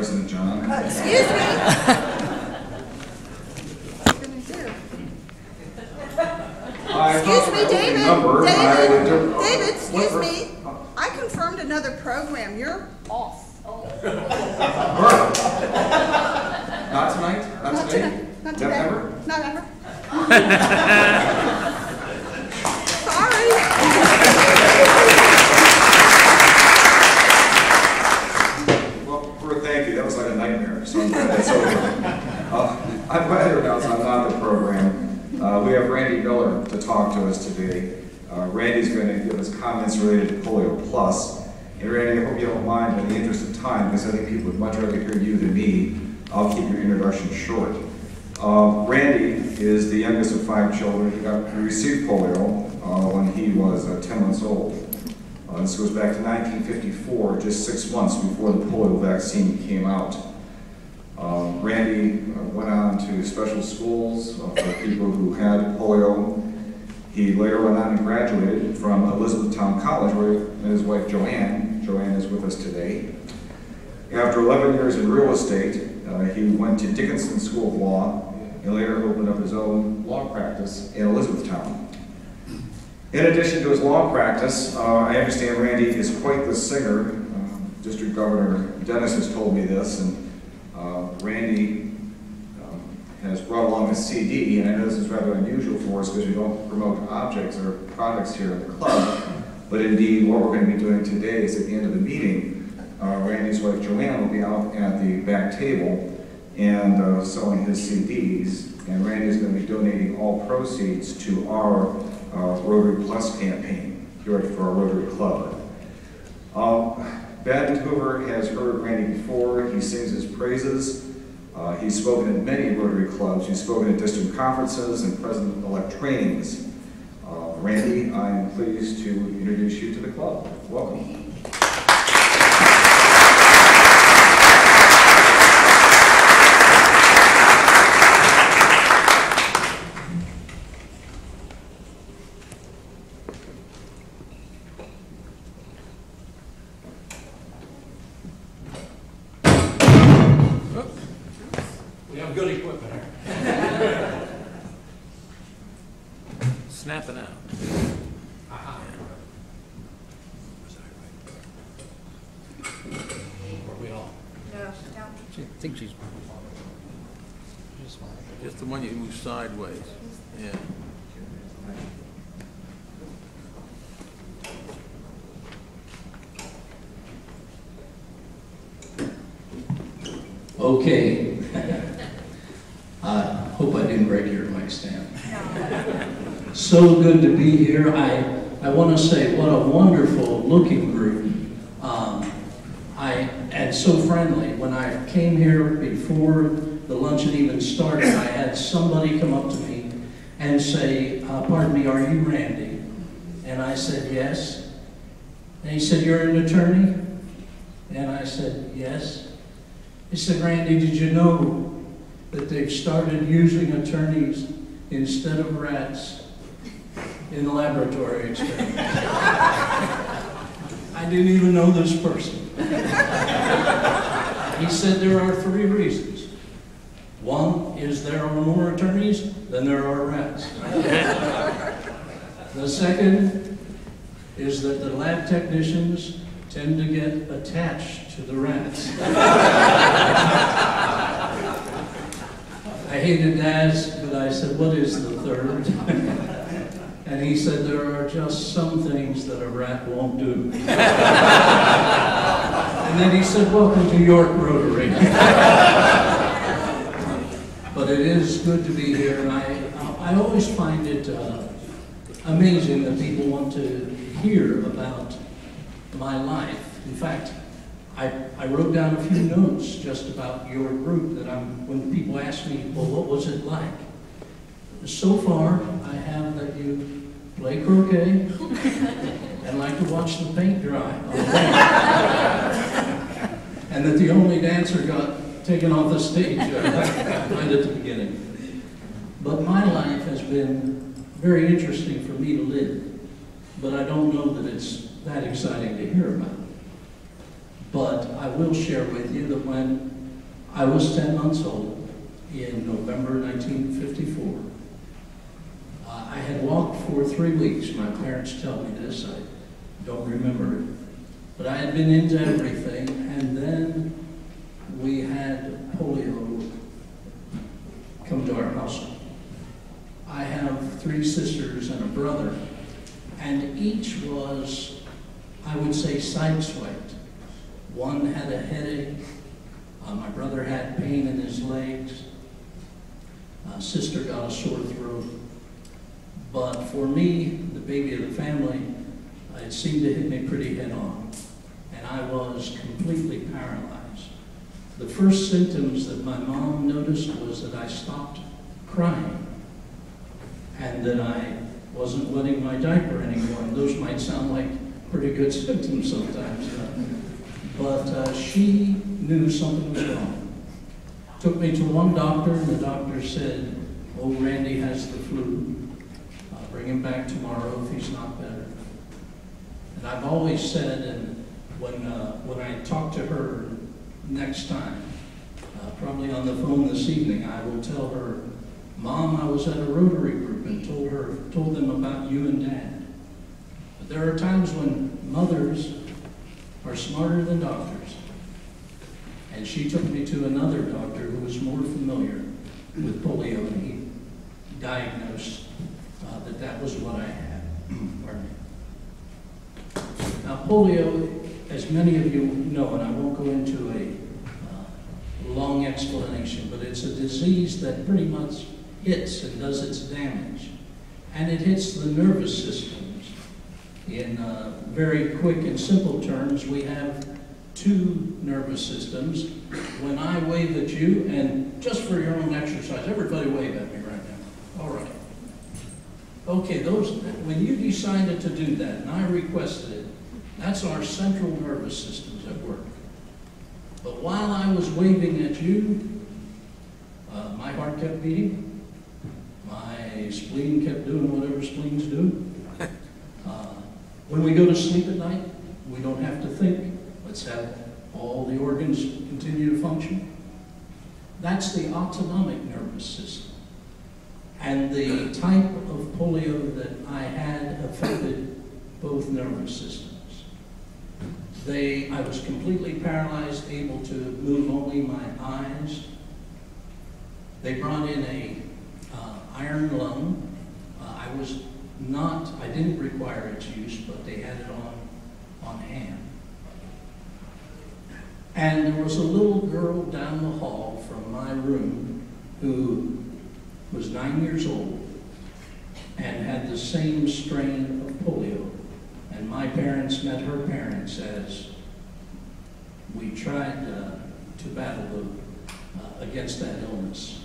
President John. Excuse me. Excuse me, David. David, excuse me. I confirmed another program. You're off. Not tonight? Not today? Not today. Never? Not ever. Sorry. Well, thank you. That was like a nightmare, so I'm glad that's over. I'm glad to announce I'm not the program. We have Randy Miller to talk to us today. Randy's going to give us comments related to PolioPlus. And Randy, I hope you don't mind, but in the interest of time, because I think people would much rather hear you than me, I'll keep your introduction short. Randy is the youngest of 5 children. He received polio when he was 10 months old. This goes back to 1954, just 6 months before the polio vaccine came out. Randy went on to special schools for people who had polio. He later went on and graduated from Elizabethtown College, where he met his wife Joanne. Joanne is with us today. After 11 years in real estate, he went to Dickinson School of Law and later opened up his own law practice in Elizabethtown. In addition to his law practice, I understand Randy is quite the singer. District Governor Dennis has told me this, and Randy has brought along a CD, and I know this is rather unusual for us because we don't promote objects or products here at the club, but indeed what we're going to be doing today is at the end of the meeting, Randy's wife Joanne will be out at the back table and selling his CDs, and Randy's going to be donating all proceeds to our Rotary Plus campaign here for our Rotary Club. Baton Hoover has heard Randy before. He sings his praises. He's spoken at many Rotary clubs. He's spoken at district conferences and president-elect trainings. Randy, I'm pleased to introduce you to the club. Welcome. Good equipment here. Snapping out. Are we all? No, I think she's just the one you move sideways. Yeah. Okay. I hope I didn't break your mic stand. So good to be here. I want to say what a wonderful looking group. And so friendly. When I came here before the luncheon even started, I had somebody come up to me and say, pardon me, are you Randy? And I said, yes. And he said, you're an attorney? And I said, yes. He said, Randy, did you know that they've started using attorneys instead of rats in the laboratory experiments? I didn't even know this person. He said there are 3 reasons. One is there are more attorneys than there are rats. The second is that the lab technicians tend to get attached to the rats. I hated to ask, but I said, what is the third? And he said, there are just some things that a rat won't do. And then he said, welcome to York Rotary. But it is good to be here, and I always find it amazing that people want to hear about my life. In fact, I wrote down a few notes just about your group that when people ask me, well, what was it like? So far, I have that you play croquet and like to watch the paint dry. And that the only dancer got taken off the stage right at the beginning. But my life has been very interesting for me to live, but I don't know that it's that exciting to hear about. But I will share with you that when I was 10 months old in November 1954. I had walked for 3 weeks. My parents tell me this. I don't remember it. But I had been into everything, and then we had polio come to our house. I have 3 sisters and a brother, and each was, I would say, sideswiped. One had a headache. My brother had pain in his legs. Sister got a sore throat. But for me, the baby of the family, it seemed to hit me pretty head on. And I was completely paralyzed. The first symptoms that my mom noticed was that I stopped crying and that I wasn't wetting my diaper anymore. And those might sound like pretty good symptoms sometimes. But she knew something was wrong. Took me to one doctor, and the doctor said, "Oh, Randy has the flu. Bring him back tomorrow if he's not better." And I've always said, and when I talk to her next time, probably on the phone this evening, I will tell her, "Mom, I was at a Rotary group and told them about you and Dad." But there are times when mothers are smarter than doctors. And she took me to another doctor who was more familiar with polio, and he diagnosed that was what I had. Pardon me. Now, polio, as many of you know, and I won't go into a long explanation, but it's a disease that pretty much hits and does its damage. And it hits the nervous systems. In very quick and simple terms, we have 2 nervous systems. When I wave at you, and just for your own exercise, everybody wave at me right now. All right. Okay, when you decided to do that, and I requested it, that's our central nervous systems at work. But while I was waving at you, my heart kept beating, my spleen kept doing whatever spleens do. When we go to sleep at night, we don't have to think. Let's have all the organs continue to function. That's the autonomic nervous system. And the type of polio that I had affected both nervous systems. I was completely paralyzed, able to move only my eyes. They brought in a iron lung. I didn't require its use, but they had it on hand. And there was a little girl down the hall from my room who was 9 years old and had the same strain of polio. And my parents met her parents as we tried to battle against that illness.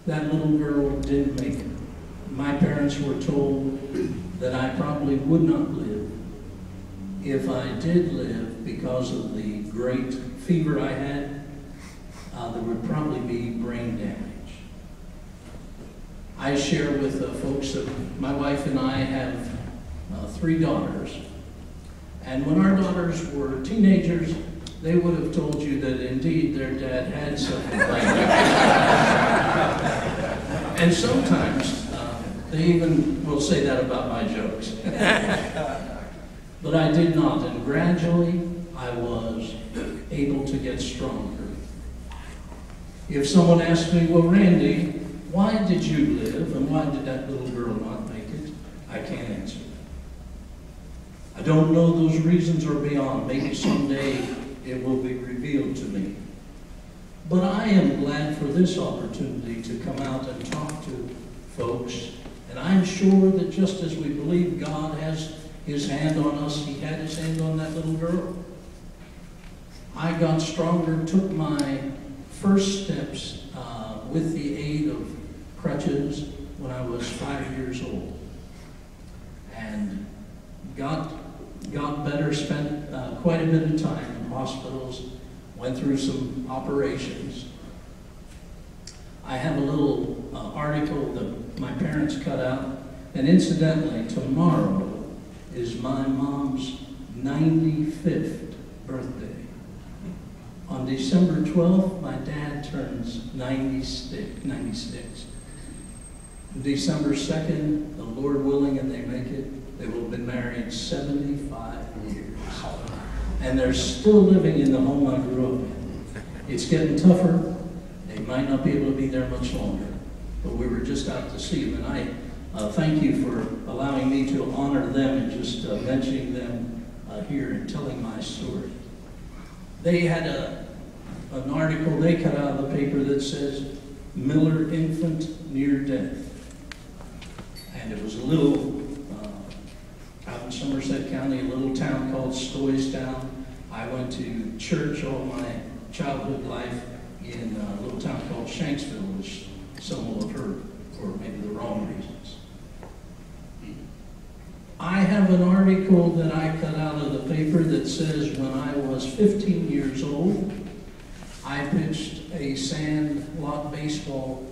That little girl didn't make it. My parents were told that I probably would not live. If I did live, because of the great fever I had, there would probably be brain damage. I share with folks that my wife and I have 3 daughters. And when our daughters were teenagers, they would have told you that indeed their dad had something like that. And sometimes they even will say that about my jokes. But I did not, and gradually I was able to get stronger. If someone asked me, "Well, Randy, why did you live and why did that little girl not make it?" I can't answer that. I don't know those reasons or beyond. Maybe someday it will be revealed to me. But I am glad for this opportunity to come out and talk to folks. And I'm sure that just as we believe God has His hand on us, He had His hand on that little girl. I got stronger, took my first steps with the aid of crutches when I was 5 years old. And got better, spent quite a bit of time in hospitals, went through some operations. I have a little article that my parents cut out, and incidentally, tomorrow is my mom's 95th birthday. On December 12th, my dad turns 96. December 2nd, the Lord willing and they make it, they will have been married 75 years. And they're still living in the home I grew up in. It's getting tougher. They might not be able to be there much longer. But we were just out to see them. And I thank you for allowing me to honor them and just mentioning them here and telling my story. They had an article they cut out of the paper that says, Miller infant near death. And it was a little, out in Somerset County, a little town called Stoystown. I went to church all my childhood life in a little town called Shanksville, which some will have heard for maybe the wrong reasons. I have an article that I cut out of the paper that says when I was 15 years old, I pitched a sand lot baseball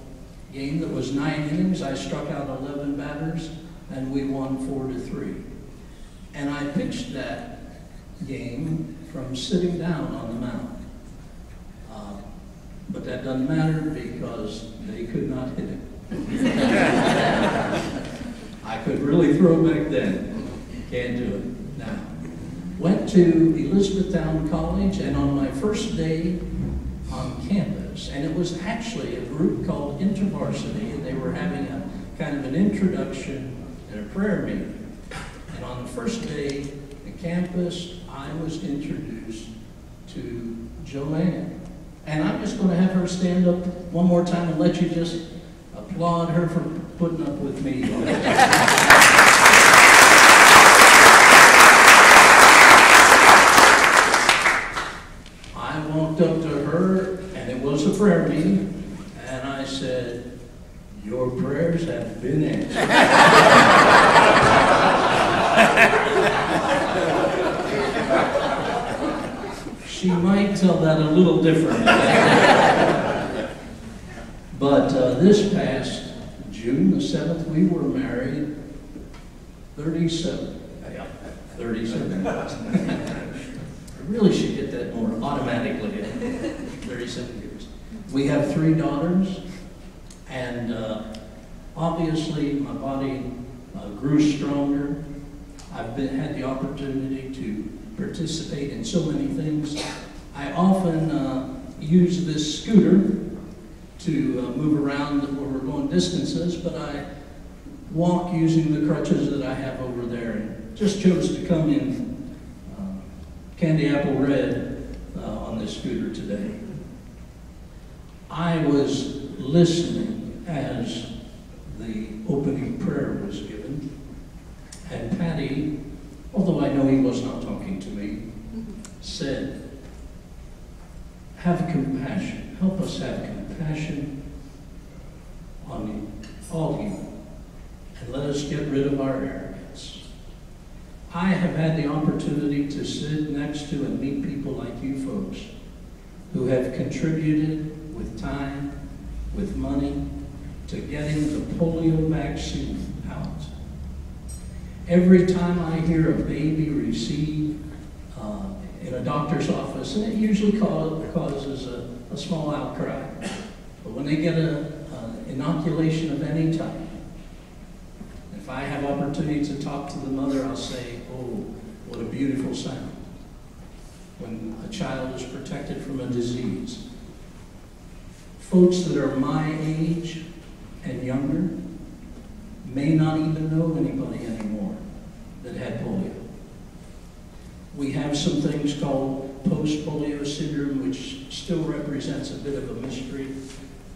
game that was 9 innings. I struck out 11 batters, and we won 4-3. And I pitched that game from sitting down on the mound. But that doesn't matter because they could not hit it. I could really throw back then. Can't do it now. Went to Elizabethtown College, and on my first day on campus, and it was actually a group called InterVarsity, and they were having a kind of an introduction and a prayer meeting. And on the first day on campus, I was introduced to Joanne. And I'm just going to have her stand up one more time and let you just applaud her for putting up with me. I walked up to her, and it was a prayer meeting, and I said, "Your prayers have been answered." She might tell that a little different. But this past June the 7th, we were married 37. Yeah, 37. I really should get that more automatically. 37 years. We have 3 daughters, and obviously my body grew stronger. I've had the opportunity to participate in so many things. I often use this scooter to move around where we're going distances, but I walk using the crutches that I have over there, and just chose to come in candy apple red on this scooter today. I was listening as the opening prayer was given, and Patty, although I know he was not talking to me, said, "Have compassion. Help us have compassion on all you, and let us get rid of our arrogance." I have had the opportunity to sit next to and meet people like you folks who have contributed with time, with money, to getting the polio vaccine out. Every time I hear a baby receive in a doctor's office, and it usually causes a small outcry, but when they get an inoculation of any type, if I have opportunity to talk to the mother, I'll say, "Oh, what a beautiful sound," when a child is protected from a disease. Folks that are my age and younger may not even know anybody anymore that had polio. We have some things called post-polio syndrome, which still represents a bit of a mystery.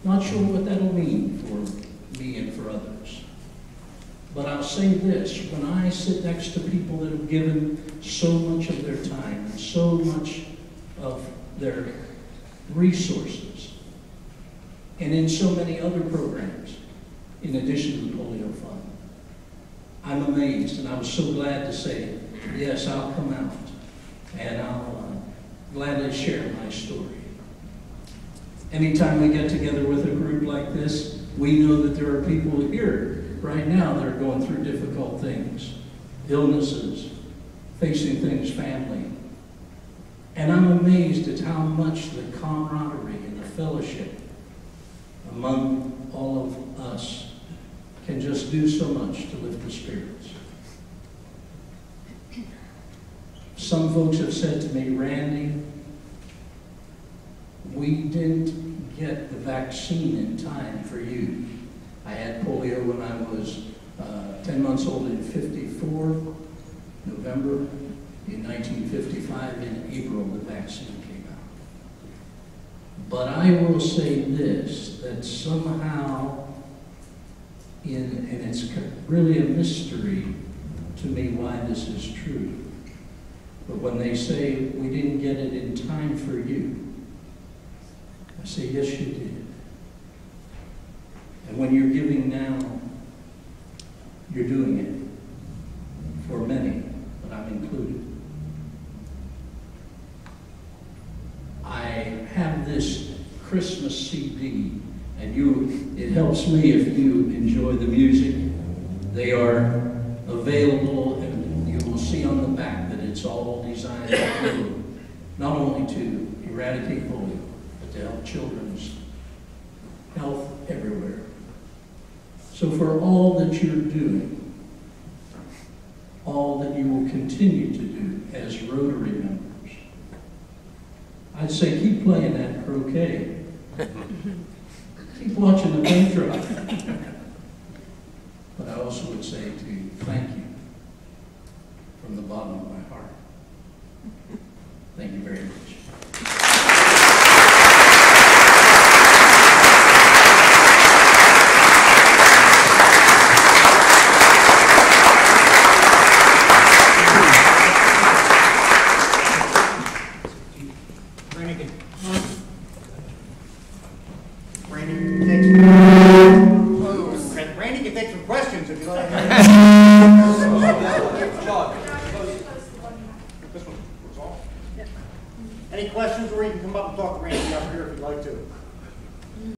Not sure what that'll mean for me and for others. But I'll say this, when I sit next to people that have given so much of their time and so much of their resources, and in so many other programs, in addition to the Polio Fund, I'm amazed, and I was so glad to say, yes, I'll come out, and I'll gladly share my story. Anytime we get together with a group like this, we know that there are people here right now that are going through difficult things, illnesses, facing things, family. And I'm amazed at how much the camaraderie and the fellowship among all of us can just do so much to lift the spirits. Some folks have said to me, Randy, we didn't get the vaccine in time for you. I had polio when I was 10 months old in 54, November. In 1955, in April, the vaccine came out. But I will say this, that somehow, and it's really a mystery to me why this is true, but when they say we didn't get it in time for you, I say, yes, you did. And when you're giving now, you're doing it for many, but I'm included. I have this Christmas CD, and it helps me if you enjoy the music. They are available, and you will see on the back that it's all designed not only to eradicate polio, but to help children's health everywhere. So for all that you're doing, all that you will continue to do as Rotary members, I'd say keep playing that croquet. Keep watching the paint dry. But I also would say to thank you from the bottom of my heart. Thank you very much. Randy can take some questions if you like. Any questions, or you can come up and talk to Randy up here if you'd like to.